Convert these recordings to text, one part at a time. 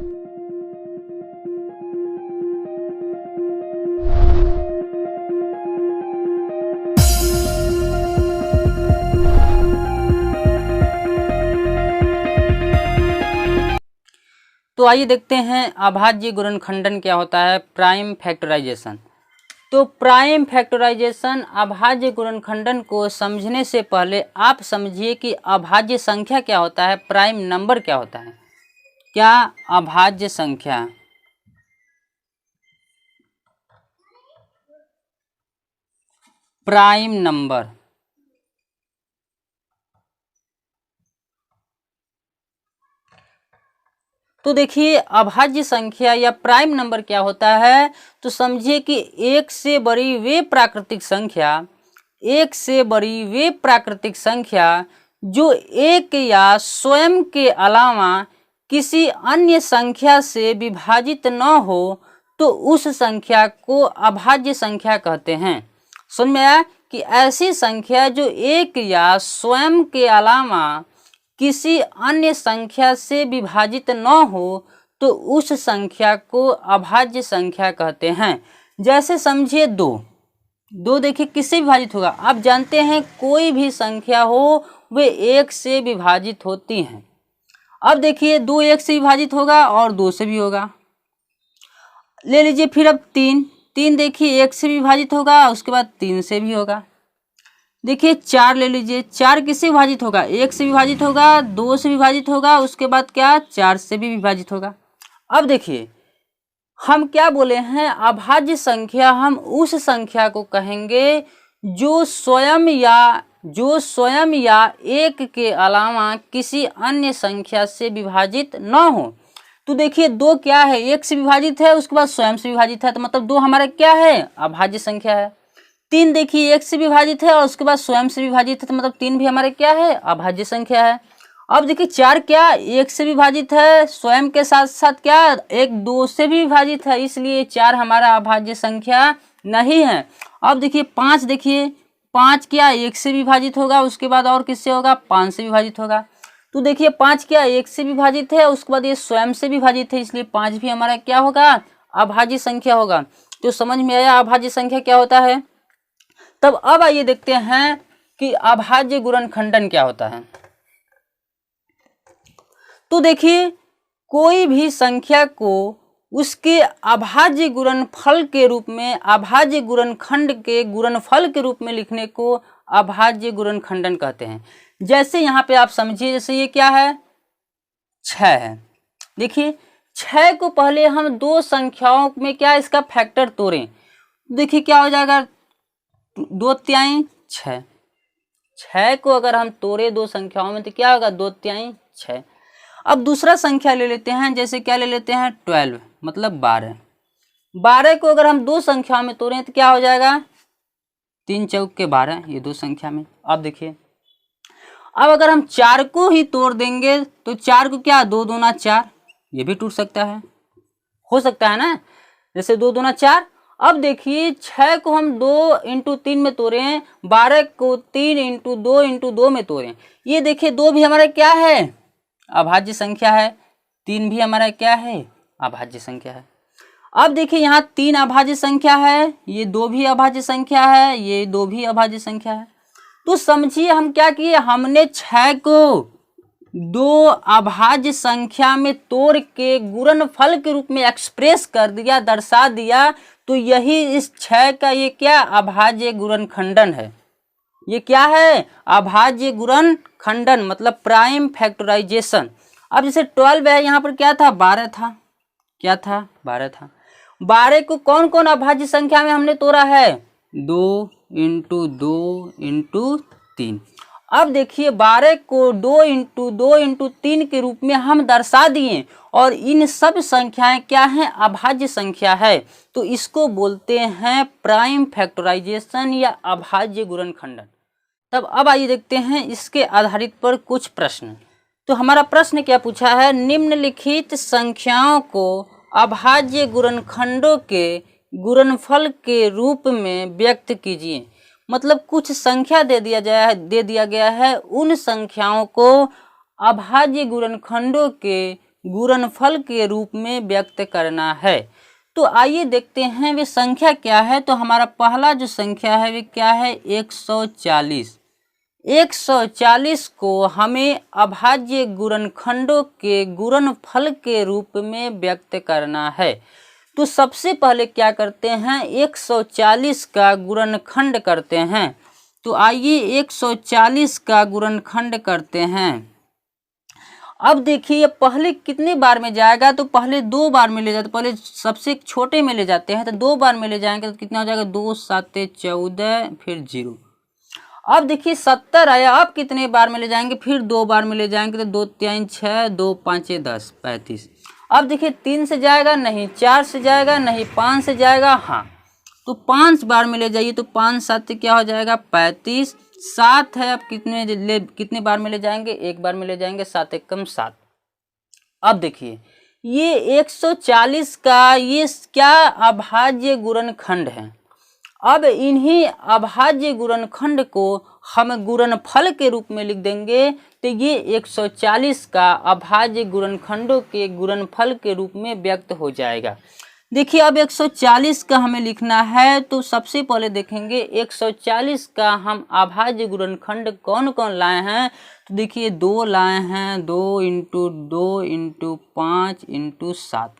तो आइए देखते हैं अभाज्य गुणनखंडन क्या होता है, प्राइम फैक्टराइजेशन। तो प्राइम फैक्टराइजेशन अभाज्य गुणनखंडन को समझने से पहले आप समझिए कि अभाज्य संख्या क्या होता है, प्राइम नंबर क्या होता है। क्या अभाज्य संख्या प्राइम नंबर तो देखिए अभाज्य संख्या या प्राइम नंबर क्या होता है, तो समझिए कि एक से बड़ी वे प्राकृतिक संख्या जो एक या स्वयं के अलावा किसी अन्य संख्या से विभाजित न हो तो उस संख्या को अभाज्य संख्या कहते हैं। समझ में आया कि ऐसी संख्या जो एक या स्वयं के अलावा किसी अन्य संख्या से विभाजित न हो तो उस संख्या को अभाज्य संख्या कहते हैं। जैसे समझिए दो देखिए किससे विभाजित होगा, आप जानते हैं कोई भी संख्या हो वे एक से विभाजित होती हैं। अब देखिए 2 1 से विभाजित होगा और 2 से भी होगा। ले लीजिए फिर अब 3 देखिए 1 से विभाजित होगा, उसके बाद 3 से भी होगा। देखिए 4 ले लीजिए, 4 किससे विभाजित होगा, 1 से विभाजित होगा, 2 से विभाजित होगा, उसके बाद क्या 4 से भी विभाजित होगा। अब देखिए हम क्या बोले हैं, अभाज्य संख्या हम उस संख्या को कहेंगे जो स्वयं या एक के अलावा किसी अन्य संख्या से विभाजित न हो। तो देखिए 2 क्या है, 1 से विभाजित है, उसके बाद स्वयं से विभाजित है, तो मतलब 2 हमारा क्या है, अभाज्य संख्या है। 3 देखिए 1 से विभाजित है और उसके बाद स्वयं से विभाजित है, तो मतलब 3 भी हमारे क्या है, अभाज्य संख्या है। अब देखिए 4 क्या 1 से विभाजित है, स्वयं के साथ साथ क्या 1 2 से भी विभाजित है, इसलिए 4 हमारा अभाज्य संख्या नहीं है। अब देखिए 5 क्या 1 से विभाजित होगा, उसके बाद और किससे होगा, 5 से विभाजित होगा। तो देखिए 5 क्या 1 से विभाजित है, उसके बाद ये स्वयं से विभाजित है, इसलिए 5 भी हमारा क्या होगा, अभाज्य संख्या होगा। तो समझ में आया अभाज्य संख्या क्या होता है। तब अब आइए देखते हैं कि अभाज्य गुणनखंडन क्या होता है। तो देखिए कोई भी संख्या को उसके अभाज्य गुणनफल के रूप में, अभाज्य गुणनखंड के गुणनफल के रूप में लिखने को अभाज्य गुणनखंडन कहते हैं। जैसे यहाँ पे आप समझिए, जैसे ये क्या है 6 है। देखिए 6 को पहले हम 2 संख्याओं में क्या इसका फैक्टर तोड़ें, देखिए क्या हो जाएगा 2 तिहाई 6। 6 को अगर हम तोड़े 2 संख्याओं में तो क्या होगा 2 तिहाई 6। अब दूसरा संख्या ले लेते हैं, जैसे क्या ले लेते हैं 12 मतलब 12। 12 को अगर हम 2 संख्याओं में तोड़ें तो क्या हो जाएगा 3 चौक के 12, ये 2 संख्या में। अब देखिए अब अगर हम 4 को ही तोड़ देंगे तो 4 को क्या 2 दूना 4, ये भी टूट सकता है, हो सकता है ना, जैसे 2 दूना 4। अब देखिए 6 को हम 2 इंटू 3 में तोड़े, 12 को 3 इंटू 2 में तोड़े, ये देखिए 2 भी हमारा क्या है, अभाज्य संख्या है। 3 भी हमारा क्या है, अभाज्य संख्या है। अब देखिए यहाँ 3 अभाज्य संख्या है, ये 2 भी अभाज्य संख्या है, ये 2 भी अभाज्य संख्या है। तो समझिए हम क्या किए, हमने 6 को 2 अभाज्य संख्या में तोड़ के गुणनफल के रूप में एक्सप्रेस कर दिया, दर्शा दिया। तो यही इस 6 का ये क्या अभाज्य गुणनखंडन है। ये क्या है, अभाज्य गुणनखंडन मतलब प्राइम फैक्टराइजेशन। अब जैसे 12 है, यहाँ पर क्या था 12 था, क्या था 12 था। 12 को कौन कौन अभाज्य संख्या में हमने तोड़ा है, 2 इंटू 2 इंटू 3। अब देखिए 12 को 2 इंटू 3 के रूप में हम दर्शा दिए और इन सब संख्याएं क्या हैं, अभाज्य संख्या है। तो इसको बोलते हैं प्राइम फैक्टराइजेशन या अभाज्य गुणनखंडन। तब अब आइए देखते हैं इसके आधारित पर कुछ प्रश्न। तो हमारा प्रश्न क्या पूछा है, निम्नलिखित संख्याओं को अभाज्य गुणनखंडों के गुणनफल के रूप में व्यक्त कीजिए। मतलब कुछ संख्या दे दिया गया है, उन संख्याओं को अभाज्य गुणनखंडों के गुणनफल के रूप में व्यक्त करना है। तो आइए देखते हैं वे संख्या क्या है। तो हमारा पहला जो संख्या है वे क्या है, 140। 140 को हमें अभाज्य गुणनखंडों के गुणनफल के रूप में व्यक्त करना है। तो सबसे पहले क्या करते हैं, 140 का गुणनखंड करते हैं। तो आइए 140 का गुणनखंड करते हैं। अब देखिए पहले कितने बार में जाएगा, तो पहले 2 बार में ले जाते, पहले सबसे छोटे में ले जाते हैं तो 2 बार में ले जाएंगे तो कितना हो जाएगा, 2 7 14 फिर 0। अब देखिए 70 आया, अब कितने बार में ले जाएंगे, फिर 2 बार में ले जाएंगे तो 2 3 6 2 5 10 35। अब देखिए 3 से जाएगा नहीं, 4 से जाएगा नहीं, 5 से जाएगा हाँ, तो 5 बार में ले जाइए तो 5 7 क्या हो जाएगा 35। 7 है, अब कितने बार में ले जाएंगे, 1 बार में ले जाएंगे, 7 एकम 7। अब देखिए ये 140 का ये क्या अभाज्य गुणनखंड है। अब इन्हीं अभाज्य गुणनखंड को हम गुणनफल के रूप में लिख देंगे तो ये 140 का अभाज्य गुणनखंडों के गुणनफल के रूप में व्यक्त हो जाएगा। देखिए अब 140 का हमें लिखना है तो सबसे पहले देखेंगे 140 का हम अभाज्य गुणनखंड कौन कौन लाए हैं। तो देखिए 2 लाए हैं, 2 × 2 × 5 × 7।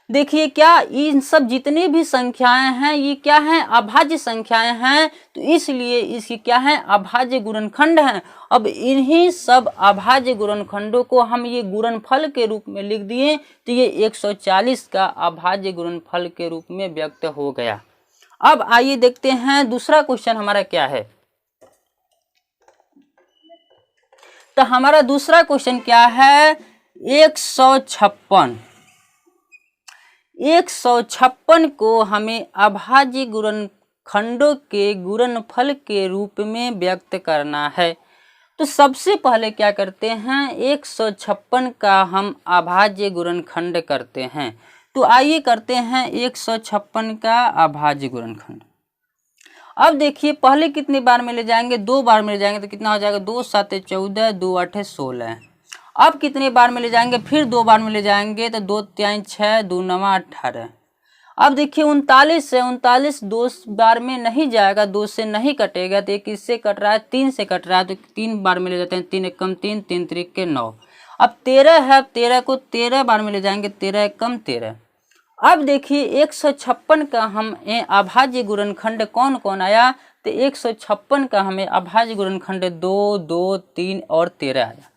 देखिए क्या इन सब जितने भी संख्याएं हैं ये क्या हैं, अभाज्य संख्याएं हैं, तो इसलिए इसकी क्या है, अभाज्य गुणनखंड हैं। अब इन्हीं सब अभाज्य गुणनखंडों को हम ये गुणनफल के रूप में लिख दिए तो ये 140 का अभाज्य गुणनफल के रूप में व्यक्त हो गया। अब आइए देखते हैं दूसरा क्वेश्चन हमारा क्या है। तो हमारा दूसरा क्वेश्चन क्या है, 156। 156 को हमें अभाज्य गुणनखंडों के गुणनफल के रूप में व्यक्त करना है। तो सबसे पहले क्या करते हैं, 156 का हम अभाज्य गुणनखंड करते हैं। तो आइए करते हैं 156 का अभाज्य गुणनखंड। अब देखिए पहले कितनी बार में ले जाएंगे, 2 बार में ले जाएंगे तो कितना हो जाएगा, 2 7 14 2 8 16। अब कितने बार में ले जाएंगे, फिर 2 बार में ले जाएंगे तो 2 3 6 2 9 18। अब देखिए 39 है, 39 2 बार में नहीं जाएगा, 2 से नहीं कटेगा तो ये किससे कट रहा है, 3 से कट रहा है, तो 3 बार में ले जाते हैं, 3 एकम 3 3 3 9। अब 13 है, 13 को 13 बार में ले जाएंगे, 13 एकम 13। अब देखिए 156 का हम अभाज्य गुणनखंड कौन कौन आया, तो 156 का हमें अभाज्य गुणनखंड 2 2 3 और 13 आया।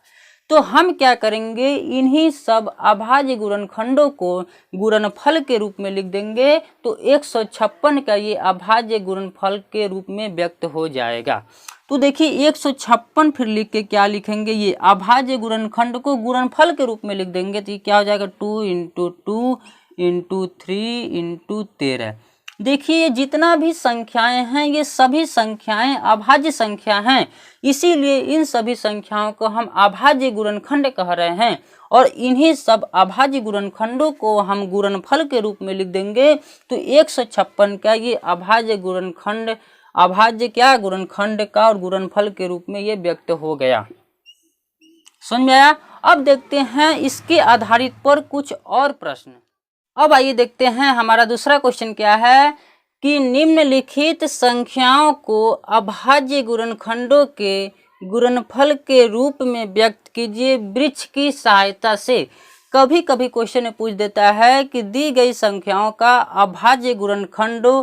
तो हम क्या करेंगे, इन्हीं सब अभाज्य गुणनखंडों को गुणनफल के रूप में लिख देंगे तो 156 का ये अभाज्य गुणनफल के रूप में व्यक्त हो जाएगा। तो देखिए 156 फिर लिख के क्या लिखेंगे, ये अभाज्य गुणनखंड को गुणनफल के रूप में लिख देंगे तो ये क्या हो जाएगा, 2 × 2 × 3 × 13। देखिए जितना भी संख्याएं हैं ये सभी संख्याएं अभाज्य संख्या हैं, इसीलिए इन सभी संख्याओं को हम अभाज्य गुणनखंड कह रहे हैं और इन्हीं सब अभाज्य गुणनखंडों को हम गुणनफल के रूप में लिख देंगे तो 156 का ये अभाज्य गुणनखंड, अभाज्य क्या गुणनखंड का और गुणनफल के रूप में ये व्यक्त हो गया। समझ में आया। अब देखते हैं इसके आधारित पर कुछ और प्रश्न। अब आइए देखते हैं हमारा दूसरा क्वेश्चन क्या है कि निम्नलिखित संख्याओं को अभाज्य गुणनखंडों के गुणनफल के रूप में व्यक्त कीजिए वृक्ष की सहायता से। कभी कभी क्वेश्चन में पूछ देता है कि दी गई संख्याओं का अभाज्य गुणनखंडों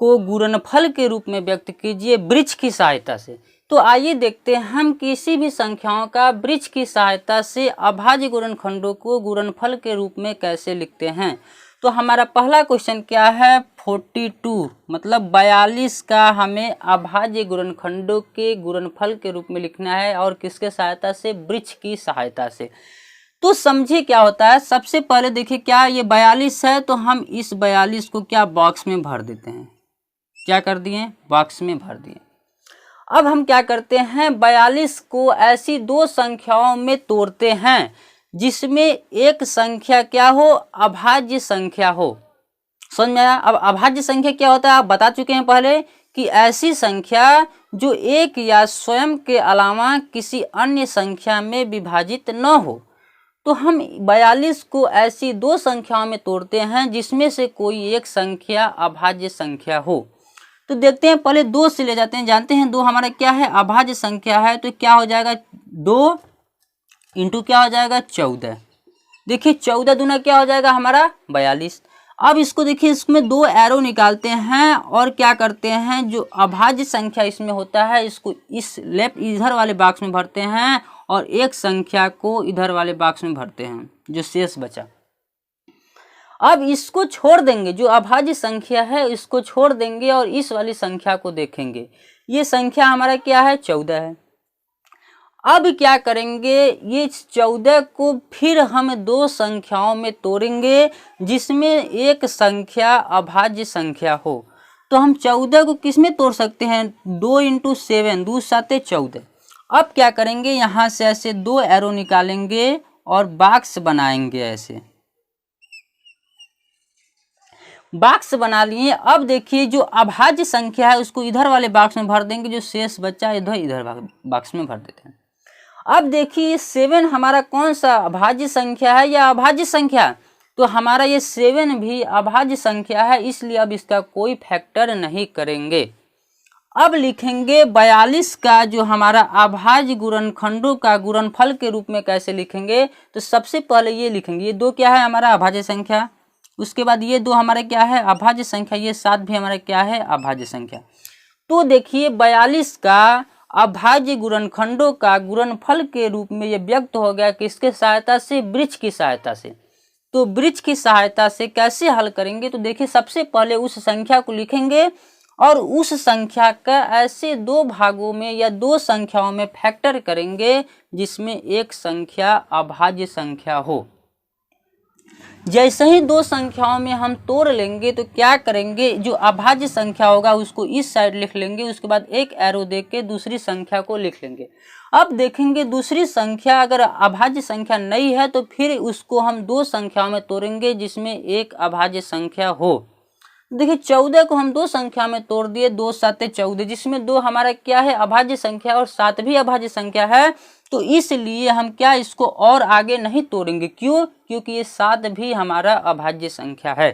को गुणनफल के रूप में व्यक्त कीजिए वृक्ष की सहायता से। तो आइए देखते हैं हम किसी भी संख्याओं का वृक्ष की सहायता से अभाज्य गुणनखंडों को गुणनफल के रूप में कैसे लिखते हैं। तो हमारा पहला क्वेश्चन क्या है, 42 मतलब 42 का हमें अभाज्य गुणनखंडों के गुणनफल के रूप में लिखना है और किसके सहायता से, वृक्ष की सहायता से। तो समझिए क्या होता है, सबसे पहले देखिए क्या ये 42 है तो हम इस 42 को क्या बॉक्स में भर देते हैं, क्या कर दिए, बॉक्स में भर दिए। अब हम क्या करते हैं, 42 को ऐसी 2 संख्याओं में तोड़ते हैं जिसमें एक संख्या क्या हो, अभाज्य संख्या हो। समझ में आया। अब अभाज्य संख्या क्या होता है आप बता चुके हैं पहले कि ऐसी संख्या जो एक या स्वयं के अलावा किसी अन्य संख्या में विभाजित न हो। तो हम 42 को ऐसी दो संख्याओं में तोड़ते हैं जिसमें से कोई एक संख्या अभाज्य संख्या हो। तो देखते हैं, पहले 2 से ले जाते हैं। जानते हैं 2 हमारा क्या है, अभाज्य संख्या है। तो क्या हो जाएगा, 2 इंटू क्या हो जाएगा 14। देखिए 14 दूना क्या हो जाएगा हमारा 42। अब इसको देखिए, इसमें 2 एरो निकालते हैं और क्या करते हैं, जो अभाज्य संख्या इसमें होता है इसको इस लेफ्ट इधर वाले बॉक्स में भरते हैं और एक संख्या को इधर वाले बॉक्स में भरते हैं, जो शेष बचा। अब इसको छोड़ देंगे, जो अभाज्य संख्या है इसको छोड़ देंगे और इस वाली संख्या को देखेंगे। ये संख्या हमारा क्या है 14 है। अब क्या करेंगे, ये 14 को फिर हम 2 संख्याओं में तोड़ेंगे जिसमें एक संख्या अभाज्य संख्या हो। तो हम 14 को किस में तोड़ सकते हैं, 2 इंटू 7, 2 7 14। अब क्या करेंगे, यहाँ से ऐसे 2 एरो निकालेंगे और बॉक्स बनाएंगे। ऐसे बॉक्स बना लिए। अब देखिए जो अभाज्य संख्या है उसको इधर वाले बॉक्स में भर देंगे, जो शेष बच्चा इधर बॉक्स में भर देते हैं। अब देखिए 7 हमारा कौन सा अभाज्य संख्या है या अभाज्य संख्या, तो हमारा ये 7 भी अभाज्य संख्या है, इसलिए अब इसका कोई फैक्टर नहीं करेंगे। अब लिखेंगे 42 का जो हमारा अभाज्य गुणनखंडों का गुणनफल के रूप में कैसे लिखेंगे। तो सबसे पहले ये लिखेंगे, ये 2 क्या है हमारा अभाज्य संख्या, उसके बाद ये 2 हमारा क्या है अभाज्य संख्या, ये 7 भी हमारा क्या है अभाज्य संख्या। तो देखिए 42 का अभाज्य गुणनखंडों का गुणनफल के रूप में ये व्यक्त हो गया किसके सहायता से, वृक्ष की सहायता से। तो वृक्ष की सहायता से कैसे हल करेंगे, तो देखिए सबसे पहले उस संख्या को लिखेंगे और उस संख्या का ऐसे 2 भागों में या 2 संख्याओं में फैक्टर करेंगे जिसमें एक संख्या अभाज्य संख्या हो। जैसे ही 2 संख्याओं में हम तोड़ लेंगे तो क्या करेंगे, जो अभाज्य संख्या होगा उसको इस साइड लिख लेंगे, उसके बाद एक एरो दे के दूसरी संख्या को लिख लेंगे। अब देखेंगे दूसरी संख्या अगर अभाज्य संख्या नहीं है तो फिर उसको हम 2 संख्याओं में तोड़ेंगे जिसमें एक अभाज्य संख्या हो। देखिए 14 को हम 2 संख्या में तोड़ दिए, 2 7 14, जिसमें 2 हमारा क्या है अभाज्य संख्या और 7 भी अभाज्य संख्या है। तो इसलिए हम क्या इसको और आगे नहीं तोड़ेंगे, क्यों, क्योंकि ये 7 भी हमारा अभाज्य संख्या है।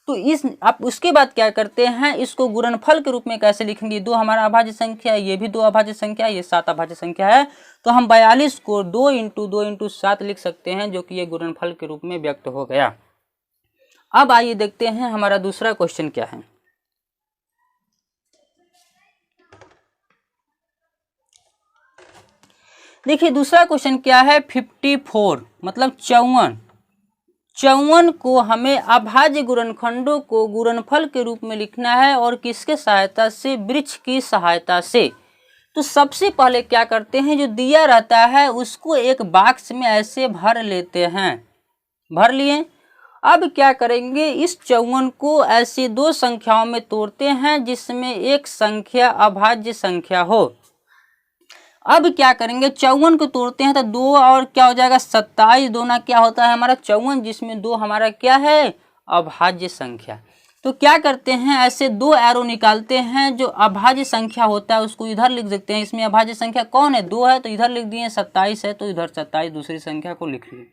तो अब उसके बाद क्या करते हैं, इसको गुणनफल के रूप में कैसे लिखेंगे, 2 हमारा अभाज्य संख्या है, ये भी 2 अभाज्य संख्या है, ये 7 अभाज्य संख्या है। तो हम 42 को 2 इंटू 7 लिख सकते हैं, जो कि ये गुणनफल के रूप में व्यक्त हो गया। अब आइए देखते हैं हमारा दूसरा क्वेश्चन क्या है। देखिए दूसरा क्वेश्चन क्या है, 54 मतलब 54 को हमें अभाज्य गुणनखंडों को गुणनफल के रूप में लिखना है और किसके सहायता से, वृक्ष की सहायता से। तो सबसे पहले क्या करते हैं, जो दिया रहता है उसको एक बॉक्स में ऐसे भर लेते हैं, भर लिए। अब क्या करेंगे, इस 54 को ऐसी 2 संख्याओं में तोड़ते हैं जिसमें एक संख्या अभाज्य संख्या हो। अब क्या करेंगे, 54 को तोड़ते हैं तो 2 और क्या हो जाएगा 27, दोना क्या होता है हमारा 54, जिसमें 2 हमारा क्या है अभाज्य संख्या। तो क्या करते हैं, ऐसे 2 एरो निकालते हैं, जो अभाज्य संख्या होता है उसको इधर लिख देते हैं। इसमें अभाज्य संख्या कौन है, 2 है तो इधर लिख दिए, 27 है तो इधर 27 दूसरी संख्या को लिख लिए।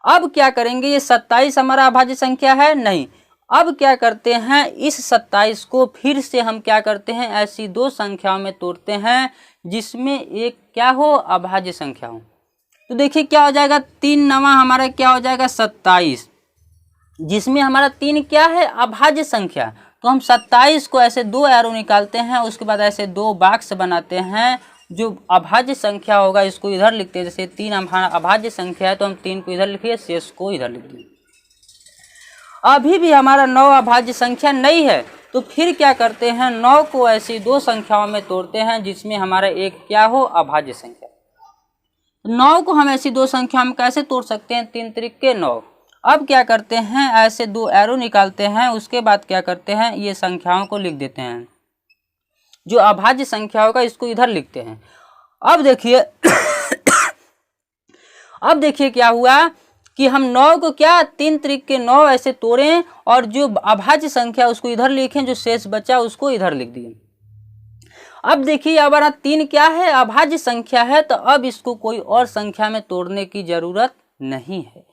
अब क्या करेंगे, ये 27 हमारा अभाज्य संख्या है नहीं। अब क्या करते हैं, इस 27 को फिर से हम क्या करते हैं, ऐसी 2 संख्याओं में तोड़ते हैं जिसमें एक क्या हो अभाज्य संख्या हो। तो देखिए क्या हो जाएगा, 3 9 हमारा क्या हो जाएगा 27, जिसमें हमारा 3 क्या है अभाज्य संख्या। तो हम 27 को ऐसे 2 एरो निकालते हैं, उसके बाद ऐसे 2 बॉक्स बनाते हैं, जो अभाज्य संख्या होगा इसको इधर लिखते हैं। जैसे 3 हमारा अभाज्य संख्या है तो हम 3 को इधर लिखिए, शेष को इधर लिख दिए। अभी भी हमारा 9 अभाज्य संख्या नहीं है, तो फिर क्या करते हैं, 9 को ऐसी 2 संख्याओं में तोड़ते हैं जिसमें हमारा एक क्या हो अभाज्य संख्या। 9 को हम ऐसी 2 संख्याओं में कैसे तोड़ सकते हैं, 3 त्रिके 9। अब क्या करते हैं, ऐसे 2 एरो निकालते हैं, उसके बाद क्या करते हैं, ये संख्याओं को लिख देते हैं, जो अभाज्य संख्या होगा इसको इधर लिखते हैं। अब देखिए अब देखिए क्या हुआ कि हम 9 को क्या 3 त्रिके 9 ऐसे तोड़ें और जो अभाज्य संख्या उसको इधर लिखें, जो शेष बचा उसको इधर लिख दिए। अब देखिए हमारा 3 क्या है, अभाज्य संख्या है, तो अब इसको कोई और संख्या में तोड़ने की जरूरत नहीं है।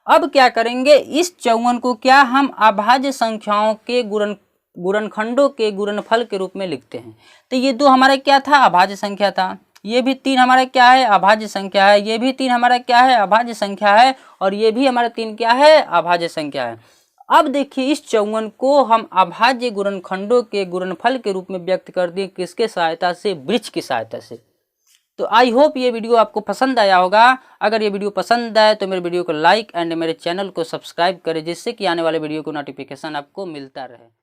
अब क्या करेंगे, इस 54 को क्या हम अभाज्य संख्याओं के गुणनखंडों के गुणनफल के रूप में लिखते हैं। तो ये 2 हमारा क्या था, अभाज्य संख्या था, ये भी 3 हमारा क्या है, अभाज्य संख्या है, ये भी 3 हमारा क्या है, अभाज्य संख्या है, और ये भी हमारा 3 क्या है, अभाज्य संख्या है। अब देखिए इस 54 को हम अभाज्य गुणनखंडों के गुणनफल के रूप में व्यक्त कर दिए, किसके सहायता से, वृक्ष की सहायता से। तो आई होप ये वीडियो आपको पसंद आया होगा। अगर ये वीडियो पसंद आए तो मेरे वीडियो को लाइक एंड मेरे चैनल को सब्सक्राइब करें, जिससे कि आने वाले वीडियो को नोटिफिकेशन आपको मिलता रहे।